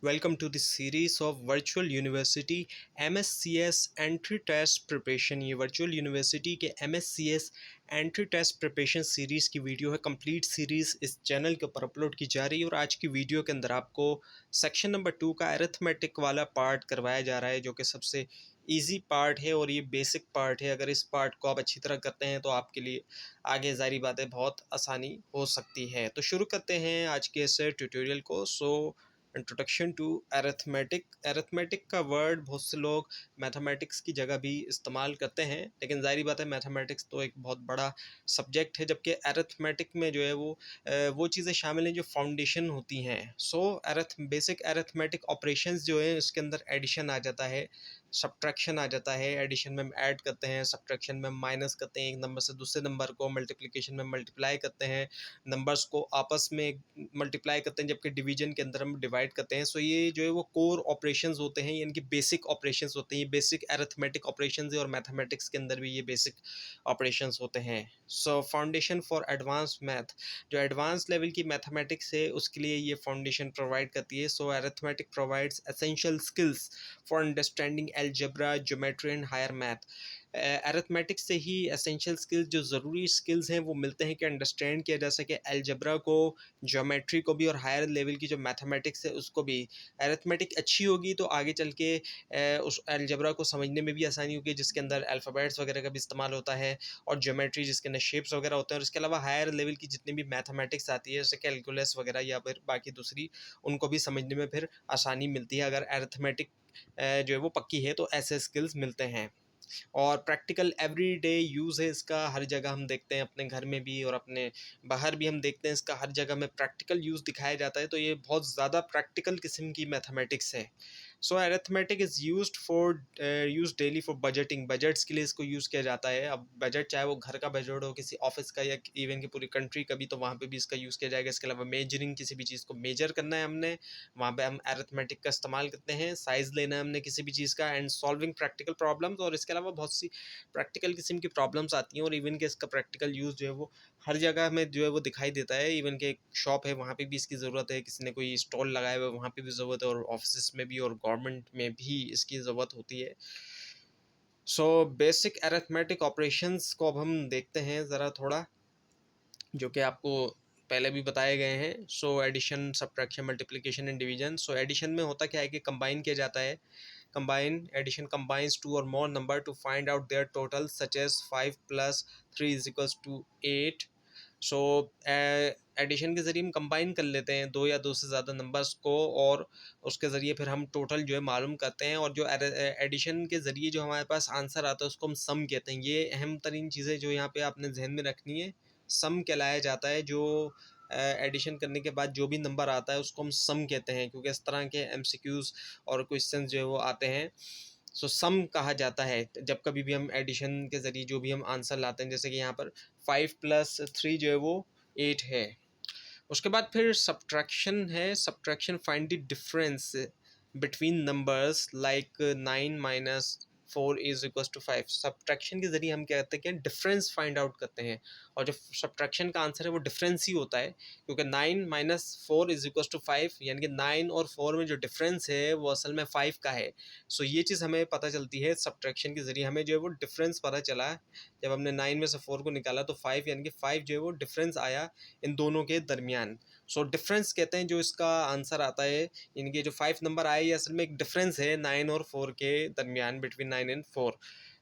Welcome to the series of Virtual University MSCS Entry Test Preparation। ये virtual university के MSCS entry test preparation series की video है। Complete series इस channel के ऊपर upload की जा रही है और आज की वीडियो के अंदर आपको सेक्शन नंबर 2 का अरिथमेटिक वाला पार्ट करवाया जा रहा है, जो कि सबसे इजी पार्ट है और ये बेसिक पार्ट है। अगर इस पार्ट को आप अच्छी तरह करते हैं तो आपके लिए आगे जारी बातें बहुत आसानी हो सकती है। तो शुरू करते हैं आज के इस ट्यूटोरियल को। Introduction to arithmetic. अरिथमेटिक का वर्ड बहुत से लोग मैथमेटिक्स की जगह भी इस्तेमाल करते हैं, लेकिन जाहिर बात है मैथमेटिक्स तो एक बहुत बड़ा सब्जेक्ट है, जबकि अरिथमेटिक में जो है वो चीज़ें शामिल हैं जो फाउंडेशन होती हैं। बेसिक अरिथमेटिक ऑपरेशंस जो है उसके अंदर एडिशन आ जाता है, सब्ट्रैक्शन आ जाता है। एडिशन में हम ऐड करते हैं, सब्ट्रैक्शन में हम माइनस करते हैं एक नंबर से दूसरे नंबर को, मल्टीप्लिकेशन में मल्टीप्लाई करते हैं, नंबर्स को आपस में मल्टीप्लाई करते हैं, जबकि डिवीजन के अंदर हम डिवाइड करते हैं। सो ये जो है वो कोर ऑपरेशंस होते हैं, यानी कि बेसिक ऑपरेशंस होते हैं। ये बेसिक अरिथमेटिक ऑपरेशंस है और मैथमेटिक्स के अंदर भी ये बेसिक ऑपरेशंस होते हैं। So foundation for advance math, जो एडवांस लेवल की मैथमेटिक्स है उसके लिए ये फाउंडेशन प्रोवाइड करती है। So arithmetic provides essential skills for understanding algebra, geometry and higher math. Arithmetics से ही एसेंशियल स्किल्स, जो ज़रूरी स्किल्स हैं वो मिलते हैं कि अंडरस्टैंड किया जा सके अलजेब्रा को, ज्योमेट्री को भी और हायर लेवल की जो मैथमेटिक्स है उसको भी। अरिथमेटिक अच्छी होगी तो आगे चल के उस अलजेब्रा को समझने में भी आसानी होगी, जिसके अंदर अल्फ़ाबेट्स वगैरह का भी इस्तेमाल होता है, और ज्योमेट्री जिसके अंदर शेप्स वगैरह होते हैं, और इसके अलावा हायर लेवल की जितनी भी मैथमेटिक्स आती है जैसे कैलकुलस वगैरह या फिर बाकी दूसरी, उनको भी समझने में फिर आसानी मिलती है। अगर अरिथमेटिक जो है वो पक्की है तो ऐसे स्किल्स मिलते हैं। और प्रैक्टिकल एवरीडे यूज़ है इसका, हर जगह हम देखते हैं, अपने घर में भी और अपने बाहर भी हम देखते हैं इसका, हर जगह में प्रैक्टिकल यूज़ दिखाया जाता है। तो ये बहुत ज़्यादा प्रैक्टिकल किस्म की मैथमेटिक्स है। So arithmetic is use daily for budgeting. Budgets के लिए इसको यूज़ किया जाता है। अब बजट चाहे वो घर का बजट हो, किसी ऑफिस का, या इवन की पूरी कंट्री का भी, तो वहाँ पे भी इसका यूज़ किया जाएगा। इसके अलावा मेजरिंग, किसी भी चीज़ को मेजर करना है हमने, वहाँ पे हम अरिथमेटिक का इस्तेमाल करते हैं। साइज़ लेना है हमने किसी भी चीज़ का, एंड सॉल्विंग प्रैक्टिकल प्रॉब्लम्स। और इसके अलावा बहुत सी प्रैक्टिकल किस्म की प्रॉब्लम्स आती हैं, और इवन के इसका प्रैक्टिकल यूज़ जो है वो हर जगह में जो है वो दिखाई देता है। इवन के एक शॉप है वहाँ पे भी इसकी ज़रूरत है, किसी ने कोई स्टॉल लगाया हुआ है वहाँ पे भी ज़रूरत है, और ऑफिस में भी और गवर्नमेंट में भी इसकी ज़रूरत होती है। सो बेसिक अरिथमेटिक ऑपरेशंस को अब हम देखते हैं ज़रा थोड़ा, जो कि आपको पहले भी बताए गए हैं। So addition, subtraction, multiplication and division. So addition में होता क्या है कि कंबाइन किया जाता है। Addition combines two or more number to find out their total, such as 5 plus 3 is equals to 8. So addition के ज़रिए हम कंबाइन कर लेते हैं दो या दो से ज़्यादा नंबर्स को, और उसके ज़रिए फिर हम टोटल जो है मालूम करते हैं। और जो एडिशन के ज़रिए जो हमारे पास आंसर आता है उसको हम सम कहते हैं। ये अहम तरीन चीज़ें जो यहाँ पे आपने जहन में रखनी है। सम कहलाया जाता है, जो एडिशन करने के बाद जो भी नंबर आता है उसको हम सम कहते हैं, क्योंकि इस तरह के एमसीक्यूज़ और क्वेश्चन जो है वो आते हैं। सो सम कहा जाता है जब कभी भी हम एडिशन के ज़रिए जो भी हम आंसर लाते हैं। जैसे कि यहाँ पर 5 प्लस 3 जो है वो 8 है। उसके बाद फिर सब्ट्रैक्शन है। Subtraction find the difference between numbers like 9 minus 4 is equal to 5। Subtraction के जरिए हम क्या करते हैं कि डिफरेंस फाइंड आउट करते हैं, और जो सब्ट्रैक्शन का आंसर है वो डिफरेंस ही होता है, क्योंकि 9 माइनस 4 इज इक्वल टू 5, यानी कि 9 और 4 में जो डिफरेंस है वो असल में 5 का है। सो ये चीज़ हमें पता चलती है सब्ट्रैक्शन के जरिए। हमें जो है वो डिफरेंस पता चला जब हमने 9 में से 4 को निकाला, तो 5, यानी कि 5 जो है वो डिफरेंस आया इन दोनों के दरमियान। सो डिफरेंस कहते हैं जो इसका आंसर आता है, इनके जो 5 नंबर आए ये असल में एक डिफरेंस है 9 और 4 के दरमियान, बिटवीन 9 एंड 4।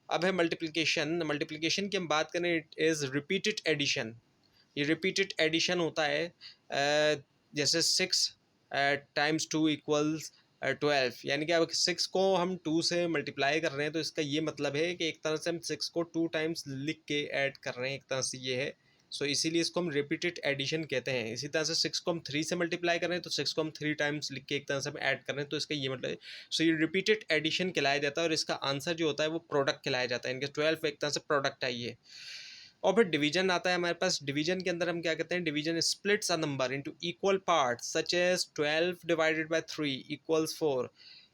अब है मल्टीप्लिकेशन। मल्टीप्लिकेशन की हम बात करें, इट इज़ रिपीटेड एडिशन। ये रिपीटेड एडिशन होता है। जैसे 6 टाइम्स 2 इक्वल्स 12, यानी कि अब 6 को हम 2 से मल्टीप्लाई कर रहे हैं, तो इसका ये मतलब है कि एक तरह से हम 6 को 2 टाइम्स लिख के ऐड कर रहे हैं, एक तरह से ये है। सो इसीलिए इसको हम रिपीटेड एडिशन कहते हैं। इसी तरह से 6 को हम 3 से मल्टीप्लाई कर रहे हैं, तो 6 को हम 3 टाइम्स लिख के एक तरह से हम ऐड कर रहे हैं, तो इसका ये मतलब है। सो ये रिपीटेड एडिशन कहलाया जाता है, और इसका आंसर जो होता है वो प्रोडक्ट कहलाया जाता है। इनके 12 एक तरह से प्रोडक्ट है ये। और फिर डिवीजन आता है हमारे पास। डिवीजन के अंदर हम क्या कहते हैं, division splits a number into equal parts, such as 12 divided by 3 equals 4।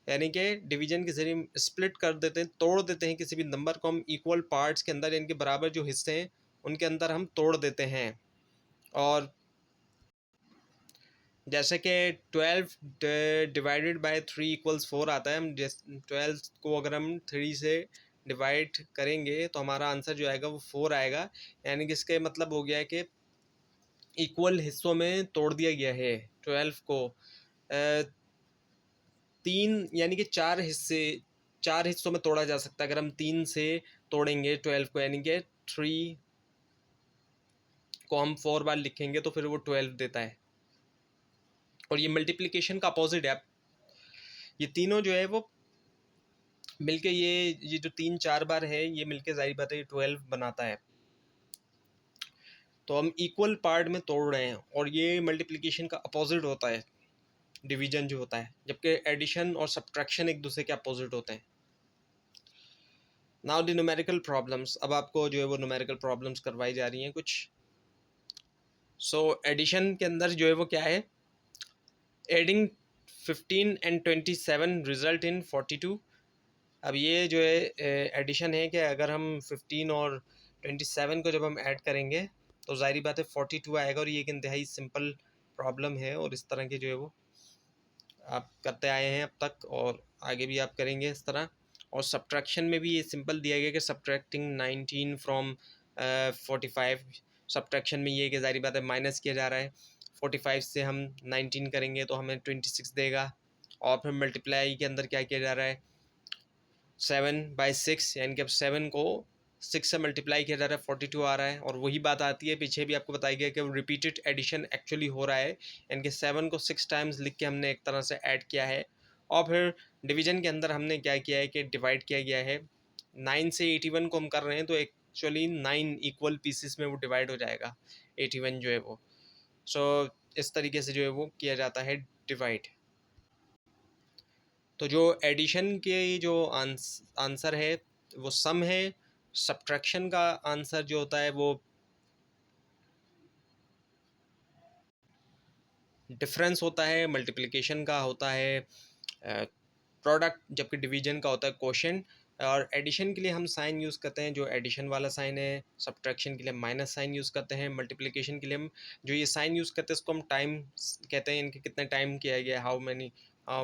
यानी कि डिवीजन के जरिए स्प्लिट कर देते हैं, तोड़ देते हैं किसी भी नंबर को हम इक्वल पार्ट्स के अंदर, इनके बराबर जो हिस्से हैं उनके अंदर हम तोड़ देते हैं। और जैसे कि 12 डिवाइडेड बाय 3 इक्वल्स 4 आता है। हम 12 को अगर हम 3 से डिवाइड करेंगे तो हमारा आंसर जो आएगा वो 4 आएगा। यानी कि इसका मतलब हो गया है कि इक्वल हिस्सों में तोड़ दिया गया है 12 को। 3 यानी कि 4 हिस्सों में तोड़ा जा सकता है। अगर हम 3 से तोड़ेंगे 12 को, यानी कि 3 को हम 4 बार लिखेंगे तो फिर वो 12 देता है। और ये मल्टीप्लिकेशन का अपोजिट है। ये तीनों जो है वो मिलके ये जो 3-4 बार है ये मिलके जाहिर बात है ये 12 बनाता है। तो हम इक्वल पार्ट में तोड़ रहे हैं और ये मल्टीप्लिकेशन का अपोजिट होता है, डिवीजन जो होता है, जबकि एडिशन और सब्ट्रैक्शन एक दूसरे के अपोजिट होते हैं। Now the numerical problems. अब आपको जो है वो न्यूमेरिकल प्रॉब्लम्स करवाई जा रही हैं कुछ। सो एडिशन के अंदर जो है वो क्या है, एडिंग 15 and 27 रिजल्ट इन 42। अब ये जो है एडिशन है कि अगर हम 15 और 27 को जब हम ऐड करेंगे तो ज़ाहिर बात है 42 आएगा। और ये एक इंतहाई सिंपल प्रॉब्लम है और इस तरह के जो है वो आप करते आए हैं अब तक और आगे भी आप करेंगे इस तरह। और सब्ट्रैक्शन में भी ये सिंपल दिया गया कि सब्ट्रैक्टिंग 19 फ्रॉम 45। सब्ट्रैक्शन में ये कि ज़ाहिर बात है माइनस किया जा रहा है। 45 से हम 19 करेंगे तो हमें 26 देगा। और फिर मल्टीप्लाई के अंदर क्या किया जा रहा है, 7/6, यानी कि अब 7 को 6 से मल्टीप्लाई किया जा रहा है, 42 आ रहा है। और वही बात आती है, पीछे भी आपको बताया गया कि रिपीटेड एडिशन एक्चुअली हो रहा है, यानी कि 7 को 6 टाइम्स लिख के हमने एक तरह से ऐड किया है। और फिर डिवीजन के अंदर हमने क्या किया है कि डिवाइड किया गया है। 9 से 81 को हम कर रहे हैं तो एक्चुअली 9 इक्वल पीसेस में वो डिवाइड हो जाएगा 81 जो है वो। सो इस तरीके से जो है वो किया जाता है डिवाइड। तो जो एडिशन के जो आंसर है वो सम है। सब्ट्रैक्शन का आंसर जो होता है वो डिफरेंस होता है। मल्टीप्लिकेशन का होता है प्रोडक्ट, जबकि डिवीजन का होता है क्वोशंट। और एडिशन के लिए हम साइन यूज़ करते हैं जो एडिशन वाला साइन है। सब्ट्रैक्शन के लिए माइनस साइन यूज़ करते हैं। मल्टीप्लिकेशन के लिए हम जो ये साइन यूज़ करते हैं उसको हम टाइम कहते हैं, इनके कितने टाइम किया गया, हाउ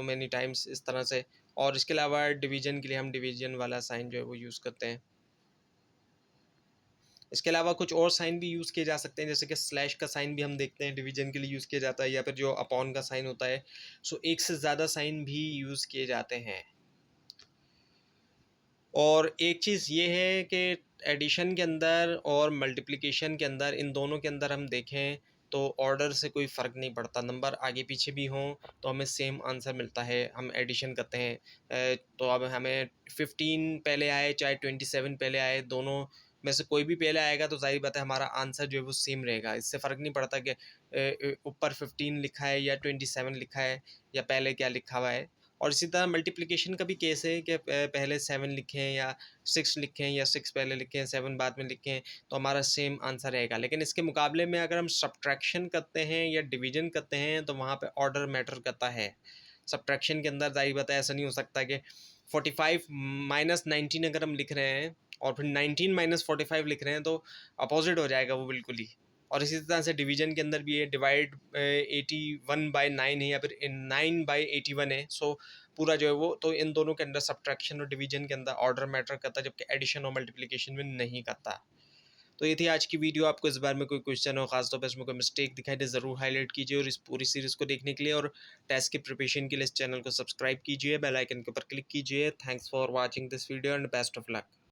मैनी टाइम्स, इस तरह से। और इसके अलावा डिवीजन के लिए हम डिवीजन वाला साइन जो है वो यूज़ करते हैं। इसके अलावा कुछ और साइन भी यूज़ किए जा सकते हैं, जैसे कि स्लैश का साइन भी हम देखते हैं डिवीजन के लिए यूज़ किया जाता है, या फिर जो अपॉन का साइन होता है। सो एक से ज़्यादा साइन भी यूज़ किए जाते हैं। और एक चीज़ ये है कि एडिशन के अंदर और मल्टीप्लिकेशन के अंदर, इन दोनों के अंदर हम देखें तो ऑर्डर से कोई फ़र्क नहीं पड़ता। नंबर आगे पीछे भी हों तो हमें सेम आंसर मिलता है। हम एडिशन करते हैं तो अब हमें 15 पहले आए चाहे 27 पहले आए, दोनों में से कोई भी पहले आएगा तो ज़ाहिर बात है हमारा आंसर जो है वो सेम रहेगा। इससे फ़र्क नहीं पड़ता कि ऊपर 15 लिखा है या 27 लिखा है या पहले क्या लिखा हुआ है। और इसी तरह मल्टीप्लिकेशन का भी केस है कि पहले 7 लिखें या 6 लिखें, या 6 पहले लिखें 7 बाद में लिखें, तो हमारा सेम आंसर रहेगा। लेकिन इसके मुकाबले में अगर हम सब्ट्रैक्शन करते हैं या डिवीजन करते हैं तो वहाँ पे ऑर्डर मैटर करता है। सब्ट्रैक्शन के अंदर ज़ाहिर बात है ऐसा नहीं हो सकता कि 45 माइनस 19 अगर हम लिख रहे हैं और फिर 19 माइनस 45 लिख रहे हैं तो अपोजिट हो जाएगा वो बिल्कुल ही। और इसी तरह से डिवीजन के अंदर भी है, डिवाइड 81/9 है या फिर 9/81 है। सो पूरा जो है वो, तो इन दोनों के अंदर सब्ट्रैक्शन और डिवीजन के अंदर ऑर्डर मैटर करता है, जबकि एडिशन और मल्टीप्लिकेशन में नहीं करता। तो ये थी आज की वीडियो। आपको इस बार में कोई क्वेश्चन हो, खासतौर पर इसमें कोई मिस्टेक दिखाई दे, ज़रूर हाईलाइट कीजिए। और इस पूरी सीरीज़ को देखने के लिए और टेस्ट की प्रिपरेशन के लिए इस चैनल को सब्सक्राइब कीजिए, बेल आइकन के ऊपर क्लिक कीजिए। Thanks for watching this video and best of luck.